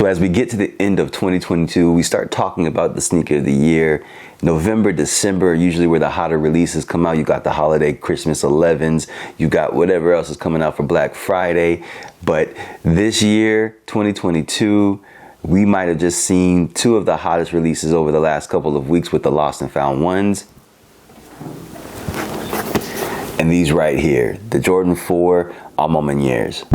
So as we get to the end of 2022, we start talking about the sneaker of the year. November, December, usually where the hotter releases come out. You got the holiday Christmas 11s. You got whatever else is coming out for Black Friday. But this year, 2022, we might have just seen two of the hottest releases over the last couple of weeks with the Lost and Found ones. And these right here, the Jordan 4 A Ma Manieres.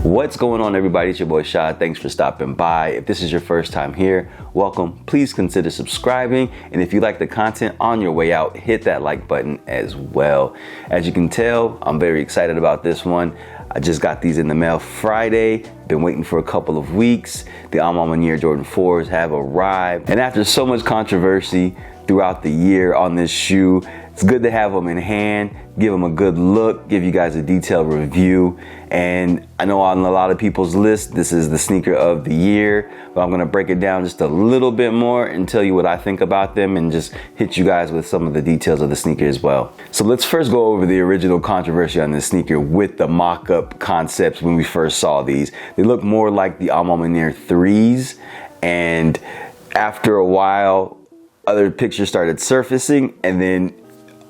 What's going on, everybody? It's your boy Shad. Thanks for stopping by. If this is your first time here, welcome. Please consider subscribing. And if you like the content on your way out, hit that like button as well. As you can tell, I'm very excited about this one. I just got these in the mail Friday. Been waiting for a couple of weeks. The A Ma Maniere Jordan 4s have arrived. And after so much controversy throughout the year on this shoe, it's good to have them in hand, give them a good look, give you guys a detailed review. And I know on a lot of people's list, this is the sneaker of the year, but I'm gonna break it down just a little bit more and tell you what I think about them and just hit you guys with some of the details of the sneaker as well. So let's first go over the original controversy on this sneaker with the mock-up concepts when we first saw these. They look more like the A Ma Maniere 3s, and after a while, other pictures started surfacing, and then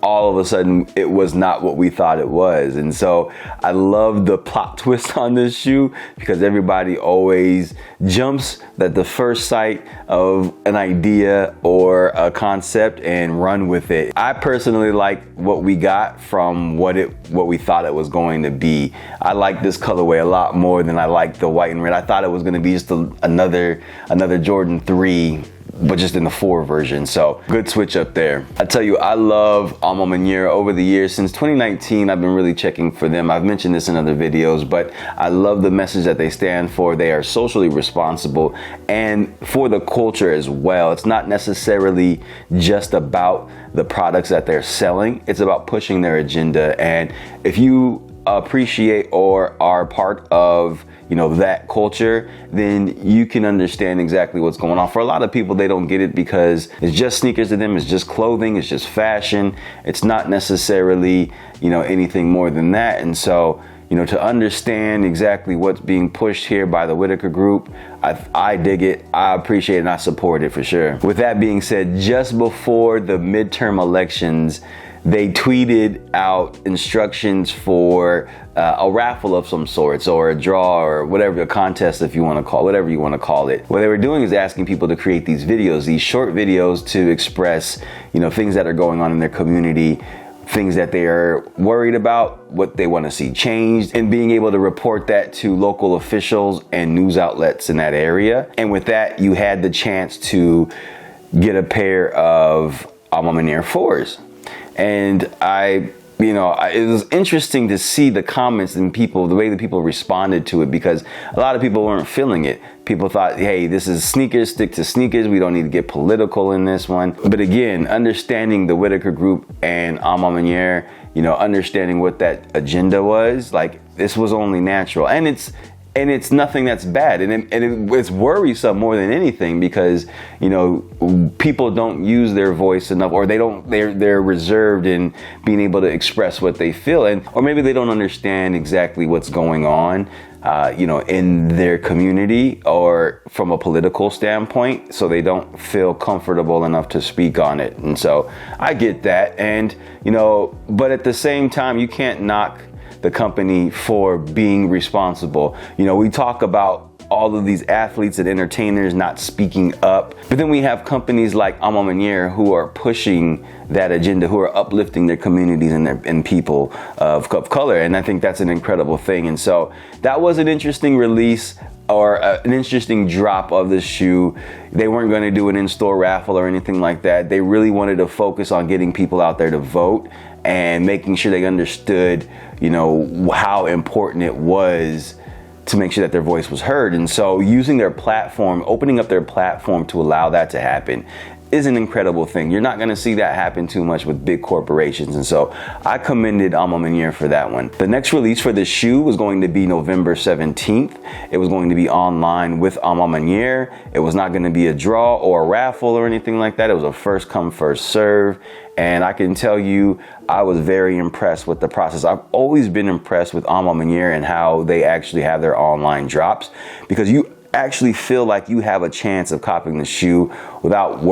all of a sudden it was not what we thought it was. And so I love the plot twist on this shoe because everybody always jumps at the first sight of an idea or a concept and run with it. I personally like what we got from what we thought it was going to be. I like this colorway a lot more than I like the white and red. I thought it was going to be just another Jordan 3, but just in the 4 version. So good switch up there. I tell you, I love A Ma Maniere. Over the years, since 2019, I've been really checking for them. I've mentioned this in other videos, but I love the message that they stand for. They are socially responsible and for the culture as well. It's not necessarily just about the products that they're selling. It's about pushing their agenda. And if you appreciate or are part of that culture, then you can understand exactly what's going on. For a lot of people, they don't get it because it's just sneakers to them, it's just clothing, it's just fashion. It's not necessarily anything more than that. And so to understand exactly what's being pushed here by the Whitaker Group, I dig it, I appreciate it, and I support it for sure. With that being said, just before the midterm elections, they tweeted out instructions for a raffle of some sorts, or a draw, or whatever, a contest if you want to call, whatever you want to call it. What they were doing is asking people to create these videos, these short videos to express, things that are going on in their community, things that they are worried about, what they want to see changed, and being able to report that to local officials and news outlets in that area. And with that, you had the chance to get a pair of A Ma Maniere 4s. And it was interesting to see the comments and the way that people responded to it, because a lot of people weren't feeling it. People thought, hey, this is sneakers, stick to sneakers. We don't need to get political in this one. But again, understanding the Whitaker Group and A Ma Maniere, understanding what that agenda was, like, this was only natural. And it's nothing that's bad, and it's worrisome more than anything, because people don't use their voice enough, or they're reserved in being able to express what they feel, or maybe they don't understand exactly what's going on in their community or from a political standpoint, so they don't feel comfortable enough to speak on it. And so I get that, and but at the same time, you can't knock the company for being responsible. We talk about all of these athletes and entertainers not speaking up, but then we have companies like A Ma Maniere who are pushing that agenda, who are uplifting their communities and people of color, and I think that's an incredible thing. And so that was an interesting release, or an interesting drop of the shoe. They weren't going to do an in-store raffle or anything like that. They really wanted to focus on getting people out there to vote and making sure they understood how important it was to make sure that their voice was heard. And so using their platform, opening up their platform to allow that to happen, is an incredible thing. You're not gonna see that happen too much with big corporations, and so I commended A Ma Maniere for that one. The next release for this shoe was going to be November 17th. It was going to be online with A Ma Maniere. It was not gonna be a draw or a raffle or anything like that. It was a first come, first serve. And I can tell you, I was very impressed with the process. I've always been impressed with A Ma Maniere and how they actually have their online drops, because you actually feel like you have a chance of copying the shoe without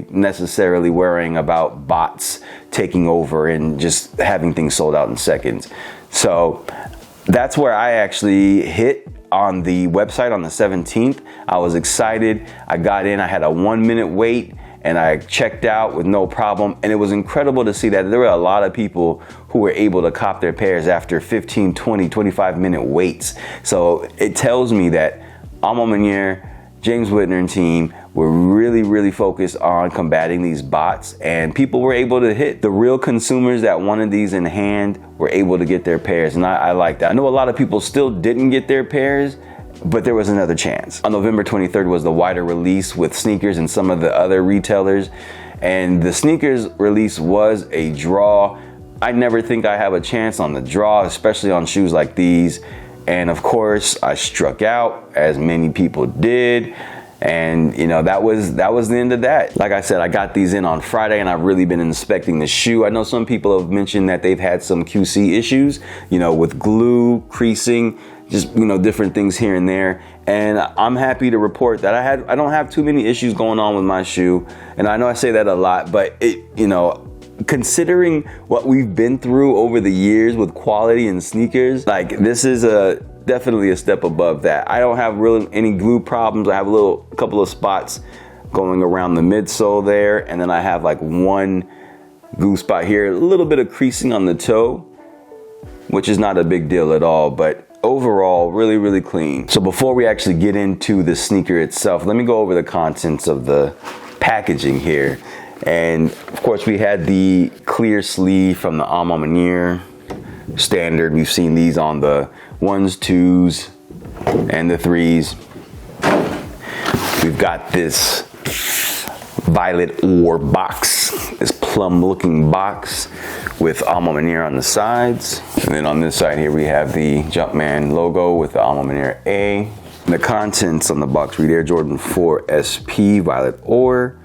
necessarily worrying about bots taking over and just having things sold out in seconds. So that's where I actually hit on the website on the 17th. I was excited. I got in, I had a 1 minute wait, and I checked out with no problem. And it was incredible to see that there were a lot of people who were able to cop their pairs after 15, 20, 25-minute waits. So it tells me that A Ma Maniere, James Whitner and team were really focused on combating these bots, and people were able to hit. The real consumers that wanted these in hand were able to get their pairs, and I like that. I know a lot of people still didn't get their pairs, but there was another chance. On November 23rd was the wider release with sneakers and some of the other retailers, and the sneakers release was a draw. I never think I have a chance on the draw, especially on shoes like these. And of course, I struck out, as many people did. And you know, that was the end of that. Like I said, I got these in on Friday, and I've really been inspecting the shoe. I know some people have mentioned that they've had some QC issues, you know, with glue, creasing, just, you know, different things here and there. And I'm happy to report that I don't have too many issues going on with my shoe. And I know I say that a lot, but it, you know, considering what we've been through over the years with quality and sneakers, like, this is definitely a step above that. I don't have really any glue problems. I have a couple of spots going around the midsole there, and then I have like one glue spot here, a little bit of creasing on the toe, which is not a big deal at all, but overall really clean. So before we actually get into the sneaker itself, let me go over the contents of the packaging here. And of course, we had the clear sleeve from the A Ma Maniere standard. We've seen these on the 1s, 2s, and the 3s. We've got this violet ore box, this plum looking box with A Ma Maniere on the sides. And then on this side here, we have the Jumpman logo with the A Ma Maniere A. And the contents on the box read Air Jordan 4 SP violet ore,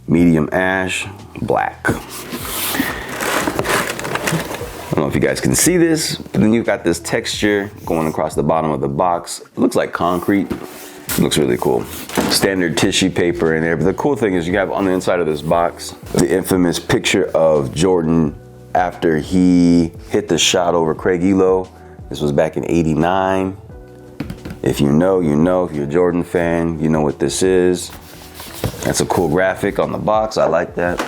medium ash, black. I don't know if you guys can see this, but then you've got this texture going across the bottom of the box. It looks like concrete. It looks really cool. Standard tissue paper in there, but the cool thing is you have on the inside of this box the infamous picture of Jordan after he hit the shot over Craig Elo. This was back in '89. If you know, you know. If you're a Jordan fan, you know what this is. That's a cool graphic on the box. I like that.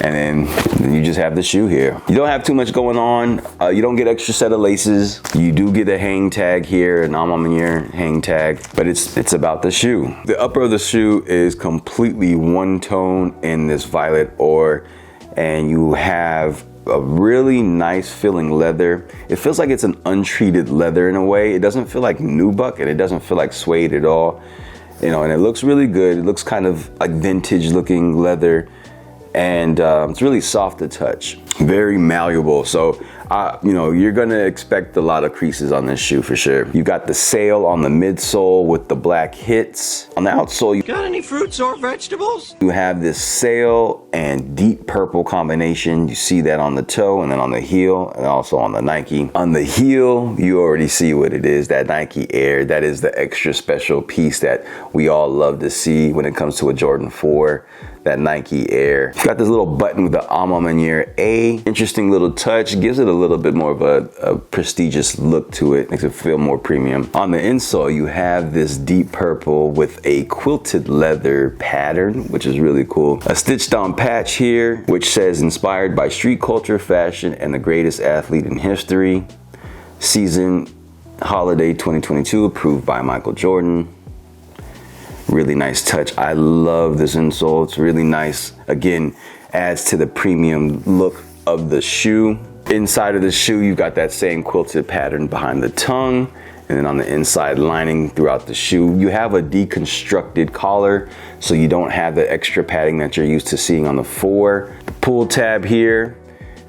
And then you just have the shoe here. You don't have too much going on. You don't get extra set of laces. You do get a hang tag here, an A Ma Maniere hang tag, but it's about the shoe. The upper of the shoe is completely one tone in this violet ore, and you have a really nice feeling leather. It feels like it's an untreated leather in a way. It doesn't feel like nubuck, and it doesn't feel like suede at all. You know, and it looks really good. It looks kind of like vintage looking leather, and it's really soft to touch, very malleable. So you know, you're gonna expect a lot of creases on this shoe for sure. You got the sail on the midsole with the black hits. On the outsole, you got any fruits or vegetables? You have this sail and deep purple combination. You see that on the toe, and then on the heel, and also on the Nike. On the heel, you already see what it is, that Nike Air. That is the extra special piece that we all love to see when it comes to a Jordan 4. That Nike Air. It's got this little button with the A Ma Maniere A. Interesting little touch. Gives it a little bit more of a prestigious look to it. Makes it feel more premium. On the insole, you have this deep purple with a quilted leather pattern, which is really cool. A stitched on patch here, which says inspired by street culture, fashion, and the greatest athlete in history. Season Holiday 2022, approved by Michael Jordan. Really nice touch. I love this insole. It's really nice. Again, adds to the premium look of the shoe. Inside of the shoe, you've got that same quilted pattern behind the tongue. And then on the inside lining throughout the shoe, you have a deconstructed collar, so you don't have the extra padding that you're used to seeing on the 4. The pull tab here,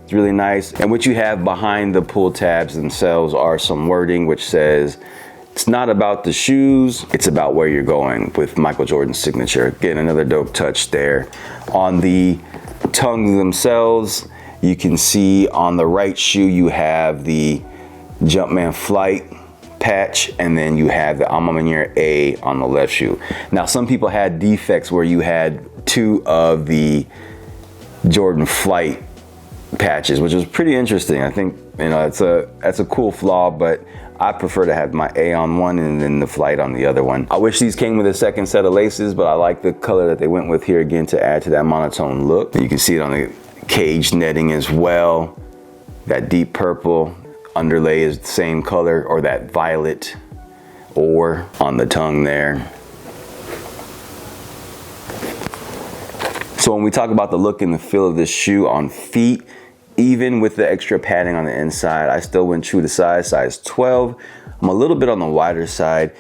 it's really nice. And what you have behind the pull tabs themselves are some wording which says, "It's not about the shoes, it's about where you're going," with Michael Jordan's signature. Again, another dope touch there. On the tongues themselves, you can see on the right shoe, you have the Jumpman Flight patch, and then you have the A Ma Maniere A on the left shoe. Now, some people had defects where you had 2 of the Jordan Flight patches, which was pretty interesting. I think, you know, that's a cool flaw, but I prefer to have my A on one and then the Flight on the other one. I wish these came with a second set of laces, but I like the color that they went with here again to add to that monotone look. You can see it on the cage netting as well. That deep purple underlay is the same color, or that violet ore on the tongue there. So when we talk about the look and the feel of this shoe on feet, even with the extra padding on the inside, I still went true to size 12. I'm a little bit on the wider side,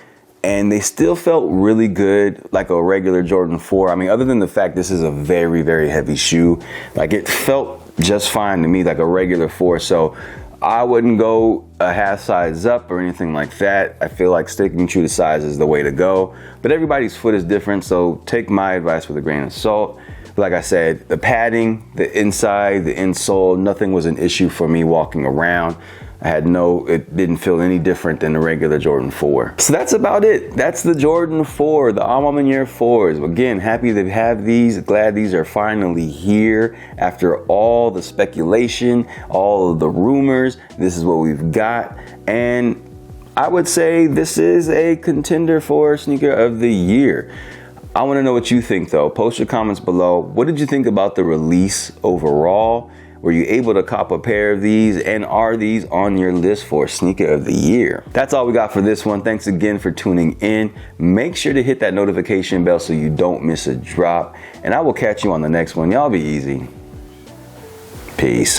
and they still felt really good, like a regular Jordan 4. I mean, other than the fact this is a very, very heavy shoe, like it felt just fine to me, like a regular 4. So I wouldn't go a half size up or anything like that. I feel like sticking true to size is the way to go. But everybody's foot is different, so take my advice with a grain of salt. Like I said, the padding, the inside, the insole, nothing was an issue for me walking around. It didn't feel any different than the regular Jordan 4. So that's about it. That's the Jordan 4, the A Ma Maniere 4s. Again, happy to have these. Glad these are finally here after all the speculation, all of the rumors. This is what we've got. And I would say this is a contender for sneaker of the year. I want to know what you think though. Post your comments below. What did you think about the release overall? Were you able to cop a pair of these, and are these on your list for sneaker of the year? That's all we got for this one. Thanks again for tuning in. Make sure to hit that notification bell so you don't miss a drop, and I will catch you on the next one. Y'all be easy. Peace.